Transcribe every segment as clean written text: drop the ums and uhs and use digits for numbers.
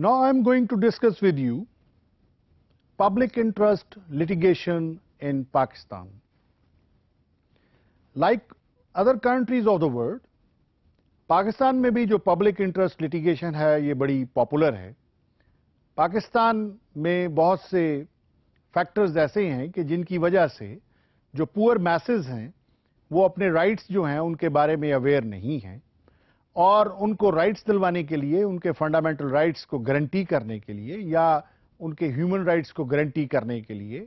Now I am going to discuss with you public interest litigation in Pakistan. Like other countries of the world, Pakistan में भी जो public interest litigation है ये बड़ी popular है। पाकिस्तान में बहुत से फैक्टर्स ऐसे हैं कि जिनकी वजह से जो पुअर मैसेज हैं वो अपने राइट्स जो हैं उनके बारे में अवेयर नहीं हैं और उनको राइट्स दिलवाने के लिए, उनके फंडामेंटल राइट्स को गारंटी करने के लिए या उनके ह्यूमन राइट्स को गारंटी करने के लिए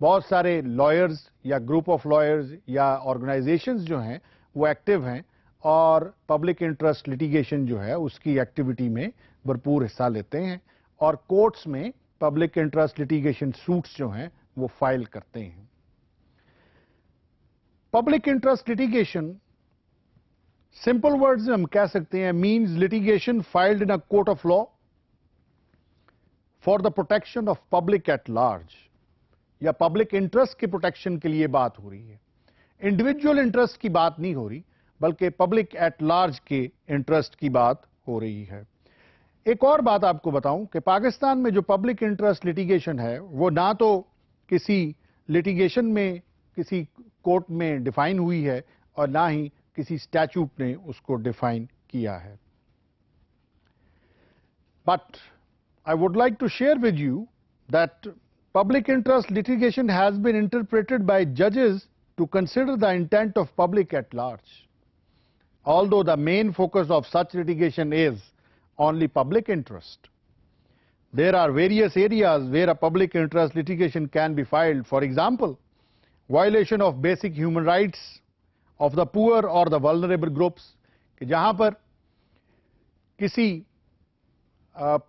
बहुत सारे लॉयर्स या ग्रुप ऑफ लॉयर्स या ऑर्गेनाइजेशंस जो हैं वो एक्टिव हैं और पब्लिक इंटरेस्ट लिटिगेशन जो है उसकी एक्टिविटी में भरपूर हिस्सा लेते हैं और कोर्ट्स में पब्लिक इंटरेस्ट लिटिगेशन सूट्स जो हैं वो फाइल करते हैं। Public interest litigation simple words में हम कह सकते हैं means litigation filed in a court of law for the protection of public at large, या पब्लिक इंटरेस्ट के प्रोटेक्शन के लिए बात हो रही है। इंडिविजुअल इंटरेस्ट की बात नहीं हो रही बल्कि पब्लिक एट लार्ज के इंटरेस्ट की बात हो रही है। एक और बात आपको बताऊं कि पाकिस्तान में जो पब्लिक इंटरेस्ट लिटिगेशन है वो ना तो किसी लिटिगेशन में किसी कोर्ट में डिफाइन हुई है और ना ही किसी स्टैट्यूट ने उसको डिफाइन किया है। But I would like to share with you that public interest litigation has been interpreted by judges to consider the intent of public at large, although the main focus of such litigation is only public interest. There are various areas where a public interest litigation can be filed. For example, violation of basic human rights of the poor or the vulnerable groups, कि जहां पर किसी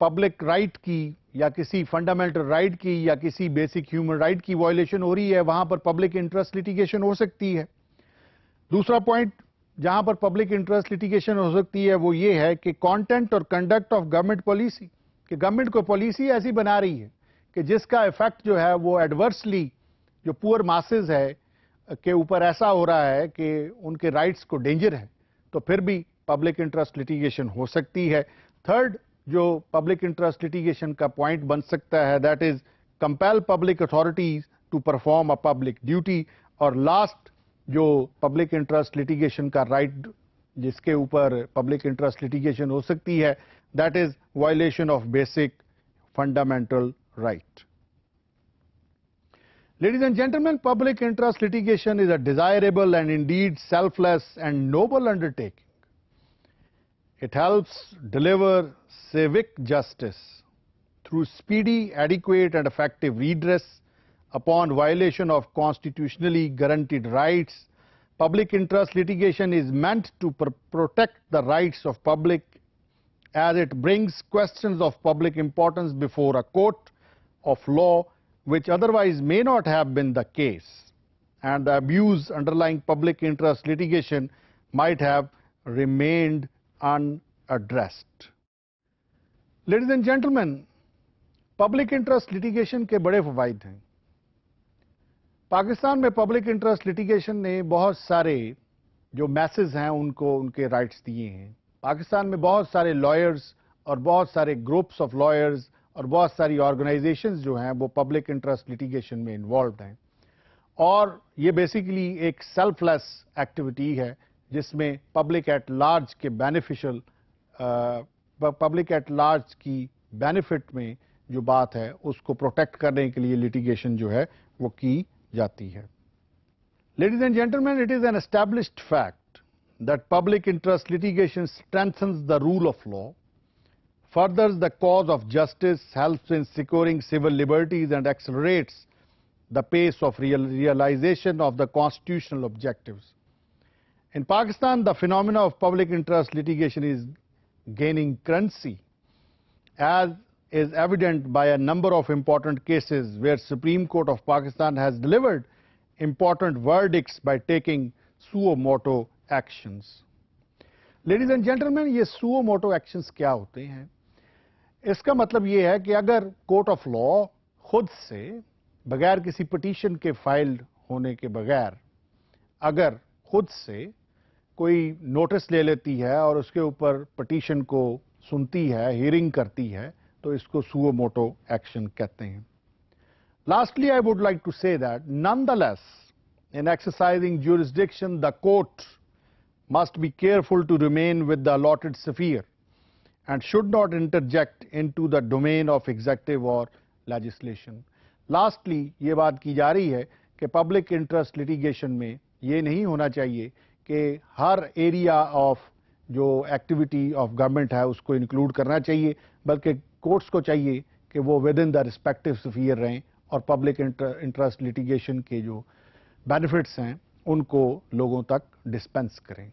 public right की या किसी fundamental right की या किसी बेसिक ह्यूमन राइट की वायलेशन हो रही है वहां पर पब्लिक इंटरेस्ट लिटिगेशन हो सकती है। दूसरा पॉइंट जहां पर पब्लिक इंटरेस्ट लिटिगेशन हो सकती है वो ये है कि कंटेंट और कंडक्ट ऑफ गवर्नमेंट पॉलिसी, कि गवर्नमेंट को पॉलिसी ऐसी बना रही है कि जिसका इफेक्ट जो है वो एडवर्सली जो पुअर मासेस है के ऊपर ऐसा हो रहा है कि उनके राइट्स को डेंजर है, तो फिर भी पब्लिक इंटरेस्ट लिटिगेशन हो सकती है। थर्ड जो पब्लिक इंटरेस्ट लिटिगेशन का पॉइंट बन सकता है that is compel public authorities to perform a public duty, और लास्ट जो पब्लिक इंटरेस्ट लिटिगेशन का राइट जिसके ऊपर पब्लिक इंटरेस्ट लिटिगेशन हो सकती है that is violation of basic fundamental right. Ladies and gentlemen, public interest litigation is a desirable and indeed selfless and noble undertaking. It helps deliver civic justice through speedy, adequate and effective redress upon violation of constitutionally guaranteed rights. Public interest litigation is meant to protect the rights of public as it brings questions of public importance before a court of law which otherwise may not have been the case, and the abuse underlying public interest litigation might have remained unaddressed. Ladies and gentlemen, public interest litigation के बड़े फ़वाइद हैं। पाकिस्तान में public interest litigation ने बहुत सारे जो message हैं उनको उनके राइट्स दिए हैं। पाकिस्तान में बहुत सारे लॉयर्स और बहुत सारे ग्रुप्स ऑफ लॉयर्स और बहुत सारी ऑर्गेनाइजेशंस जो हैं वो पब्लिक इंटरेस्ट लिटिगेशन में इन्वॉल्व हैं और ये बेसिकली एक सेल्फलेस एक्टिविटी है जिसमें पब्लिक एट लार्ज के बेनिफिशियल पब्लिक एट लार्ज की बेनिफिट में जो बात है उसको प्रोटेक्ट करने के लिए लिटिगेशन जो है वो की जाती है। Ladies and gentleman, it is an established fact that public interest litigation strengthens the rule of law, furthers the cause of justice, helps in securing civil liberties and accelerates the pace of realization of the constitutional objectives. In Pakistan, the phenomena of public interest litigation is gaining currency, as is evident by a number of important cases where Supreme Court of Pakistan has delivered important verdicts by taking suo motu actions. Ladies and gentlemen, ये suo motu actions क्या होते हैं? इसका मतलब ये है कि अगर कोर्ट ऑफ लॉ खुद से बगैर किसी पिटीशन के फाइल्ड होने के बगैर अगर खुद से कोई नोटिस ले लेती है और उसके ऊपर पिटीशन को सुनती है, हियरिंग करती है, तो इसको सुओ मोटो एक्शन कहते हैं. Lastly, I would like to say that nonetheless, in exercising jurisdiction, the court must be careful to remain with the allotted sphere and should not interject into the domain of executive or legislation. Lastly, ये बात की जा रही है कि public interest litigation में ये नहीं होना चाहिए कि हर एरिया ऑफ जो एक्टिविटी ऑफ गवर्नमेंट है उसको इंक्लूड करना चाहिए, बल्कि कोर्ट्स को चाहिए कि वो with in the respective sphere रहें और पब्लिक इंटरेस्ट लिटिगेशन के जो बेनिफिट्स हैं उनको लोगों तक डिस्पेंस करें.